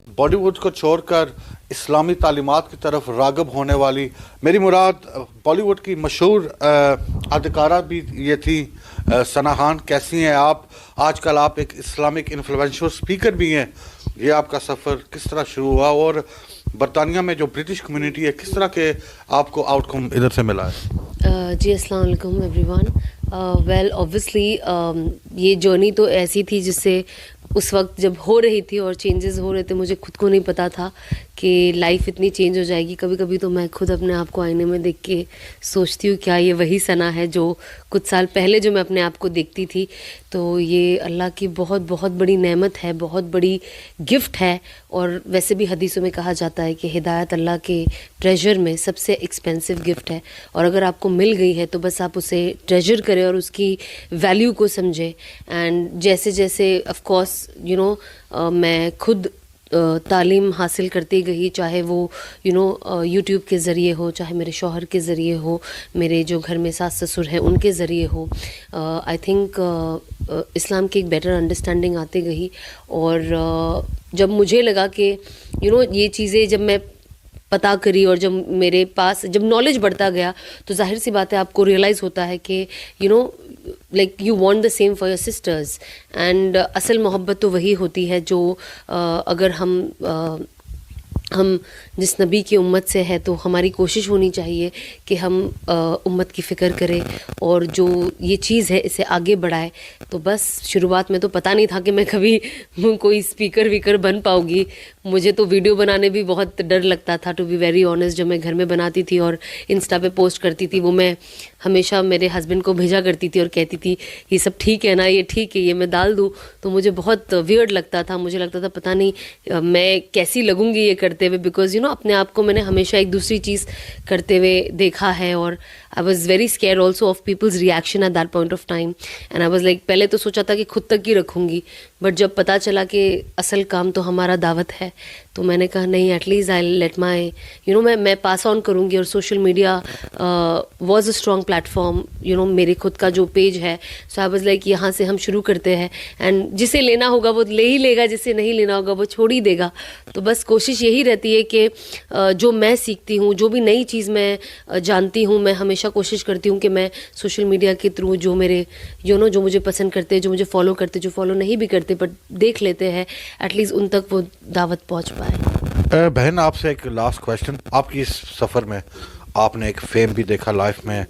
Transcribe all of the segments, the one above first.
बॉलीवुड को छोड़कर इस्लामी तालीमात की तरफ राग़िब होने वाली, मेरी मुराद बॉलीवुड की मशहूर अदाकारा भी ये थी, सना खान। कैसी हैं आप? आजकल आप एक इस्लामिक इन्फ्लुएंशियल स्पीकर भी हैं। ये आपका सफ़र किस तरह शुरू हुआ और बरतानिया में जो ब्रिटिश कम्युनिटी है, किस तरह के आपको आउटकम इधर से मिला है? जी, अस्सलाम वालेकुम एवरीवन। वेल ऑब्वियसली ये जर्नी तो ऐसी थी जिससे उस वक्त जब हो रही थी और चेंजेस हो रहे थे, मुझे खुद को नहीं पता था कि लाइफ इतनी चेंज हो जाएगी। कभी कभी तो मैं खुद अपने आप को आईने में देख के सोचती हूँ क्या ये वही सना है जो कुछ साल पहले जो मैं अपने आप को देखती थी। तो ये अल्लाह की बहुत बहुत बड़ी नेमत है, बहुत बड़ी गिफ्ट है। और वैसे भी हदीसों में कहा जाता है कि हिदायत अल्लाह के ट्रेजर में सबसे एक्सपेंसिव गिफ्ट है, और अगर आपको मिल गई है तो बस आप उसे ट्रेजर करें और उसकी वैल्यू को समझें। एंड जैसे जैसे ऑफ कोर्स मैं खुद तालीम हासिल करती गई, चाहे वो यूट्यूब के ज़रिए हो, चाहे मेरे शौहर के ज़रिए हो, मेरे जो घर में सास ससुर हैं उनके ज़रिए हो। आई थिंक इस्लाम की एक बेटर अंडरस्टैंडिंग आती गई। और जब मुझे लगा कि ये चीज़ें जब मैं पता करी और जब मेरे पास जब नॉलेज बढ़ता गया, तो जाहिर सी बात है आपको रियलाइज़ होता है कि like you want the same for your sisters. And असल मोहब्बत तो वही होती है जो अगर हम जिस नबी की उम्मत से है, तो हमारी कोशिश होनी चाहिए कि हम उम्मत की फ़िक्र करें और जो ये चीज़ है इसे आगे बढ़ाए। तो बस शुरुआत में तो पता नहीं था कि मैं कभी कोई स्पीकर वीकर बन पाऊँगी। मुझे तो वीडियो बनाने भी बहुत डर लगता था, टू बी वेरी ऑनेस्ट। जब मैं घर में बनाती थी और इंस्टा पे पोस्ट करती थी, वो मैं हमेशा मेरे हस्बैंड को भेजा करती थी और कहती थी ये सब ठीक है ना, ये ठीक है, ये मैं डाल दूँ। तो मुझे बहुत वियर्ड लगता था, मुझे लगता था पता नहीं मैं कैसी लगूंगी ये करते हुए, बिकॉज अपने आप को मैंने हमेशा एक दूसरी चीज़ करते हुए देखा है। और I was very scare also of people's reaction at that point of time. And I was like, पहले तो सोचा था कि खुद तक ही रखूँगी, बट जब पता चला कि असल काम तो हमारा दावत है, तो मैंने कहा नहीं, एटलीस्ट आई लेट माई मैं पास ऑन करूँगी। और social media was a strong platform, मेरे खुद का जो पेज है। सो आई वॉज लाइक, यहाँ से हम शुरू करते हैं, एंड जिसे लेना होगा वो ले ही लेगा, जिसे नहीं लेना होगा वो छोड़ ही देगा। तो बस कोशिश यही रहती है कि जो मैं सीखती हूँ, जो भी नई चीज़ मैं जानती हूँ, मैं हमेशा कोशिश करती हूँ कि मैं सोशल मीडिया के थ्रू जो मेरे जो मुझे पसंद करते हैं, जो मुझे फॉलो करते, जो फॉलो नहीं भी करते बट देख लेते हैं, एटलीस्ट उन तक वो दावत पहुँच पाए। बहन, आपसे एक लास्ट क्वेश्चन। आपकी इस सफ़र में आपने एक फेम भी देखा लाइफ में,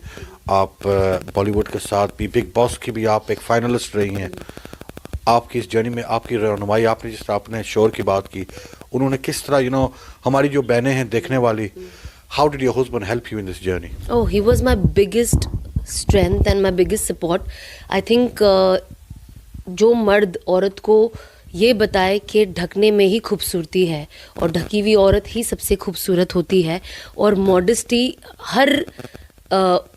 आप बॉलीवुड के साथ भी बिग बॉस की भी आप एक फाइनलिस्ट रही हैं। आपकी इस जर्नी में आपकी रहनुमाई, आपने जिस तरह आपने शोर की बात की, उन्होंने किस तरह हमारी जो बहनें हैं देखने वाली, how did your husband help you in this journey? Oh, he was my biggest strength and my biggest support. I think जो मर्द औरत को ये बताए कि ढकने में ही खूबसूरती है और ढकी हुई औरत ही सबसे खूबसूरत होती है, और मॉडेस्टी हर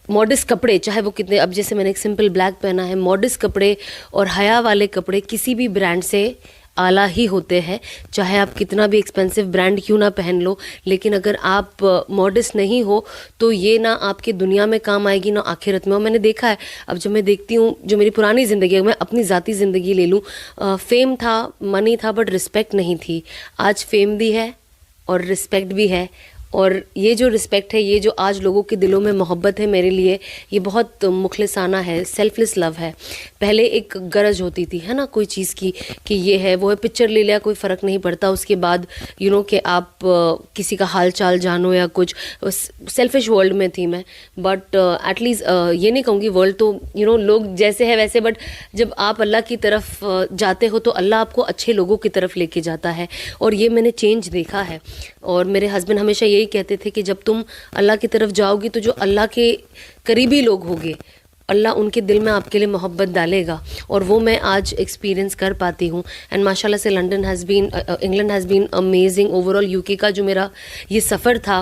मॉडेस्ट कपड़े, चाहे वो कितने, अब जैसे मैंने एक सिंपल ब्लैक पहना है, मॉडेस्ट कपड़े और हया वाले कपड़े किसी भी ब्रांड से आला ही होते हैं। चाहे आप कितना भी एक्सपेंसिव ब्रांड क्यों ना पहन लो, लेकिन अगर आप मॉडेस्ट नहीं हो तो ये ना आपके दुनिया में काम आएगी ना आखिरत में। और मैंने देखा है, अब जब मैं देखती हूँ जो मेरी पुरानी ज़िंदगी है, मैं अपनी ज़ाती ज़िंदगी ले लूँ, फेम था, मनी था, बट रिस्पेक्ट नहीं थी। आज फेम भी है और रिस्पेक्ट भी है, और ये जो रिस्पेक्ट है, ये जो आज लोगों के दिलों में मोहब्बत है मेरे लिए, ये बहुत मुखलिसाना है, सेल्फलेस लव है। पहले एक गरज होती थी, है ना, कोई चीज़ की कि ये है वो है, पिक्चर ले लिया कोई फ़र्क नहीं पड़ता, उसके बाद कि आप किसी का हाल चाल जानो या कुछ, सेल्फिश वर्ल्ड में थी मैं। बट एटलीस्ट ये नहीं कहूँगी वर्ल्ड तो लोग जैसे है वैसे, बट जब आप अल्लाह की तरफ जाते हो तो अल्लाह आपको अच्छे लोगों की तरफ लेके जाता है, और ये मैंने चेंज देखा है। और मेरे हस्बैंड हमेशा यही कहते थे कि जब तुम अल्लाह की तरफ जाओगी तो जो अल्लाह के करीबी लोग होंगे, अल्लाह उनके दिल में आपके लिए मोहब्बत डालेगा, और वो मैं आज एक्सपीरियंस कर पाती हूँ। एंड माशाल्लाह से England has been amazing overall. UK का जो मेरा ये सफ़र था,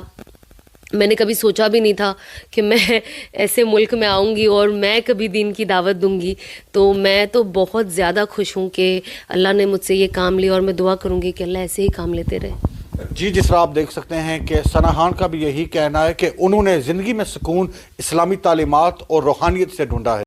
मैंने कभी सोचा भी नहीं था कि मैं ऐसे मुल्क में आऊँगी और मैं कभी दीन की दावत दूँगी। तो मैं तो बहुत ज़्यादा खुश हूँ कि अल्लाह ने मुझसे ये काम लिया, और मैं दुआ करूँगी कि अल्लाह ऐसे ही काम लेते रहे। जी, जिस तरह आप देख सकते हैं कि सना खान का भी यही कहना है कि उन्होंने ज़िंदगी में सुकून इस्लामी तालीमात और रूहानियत से ढूंढा है।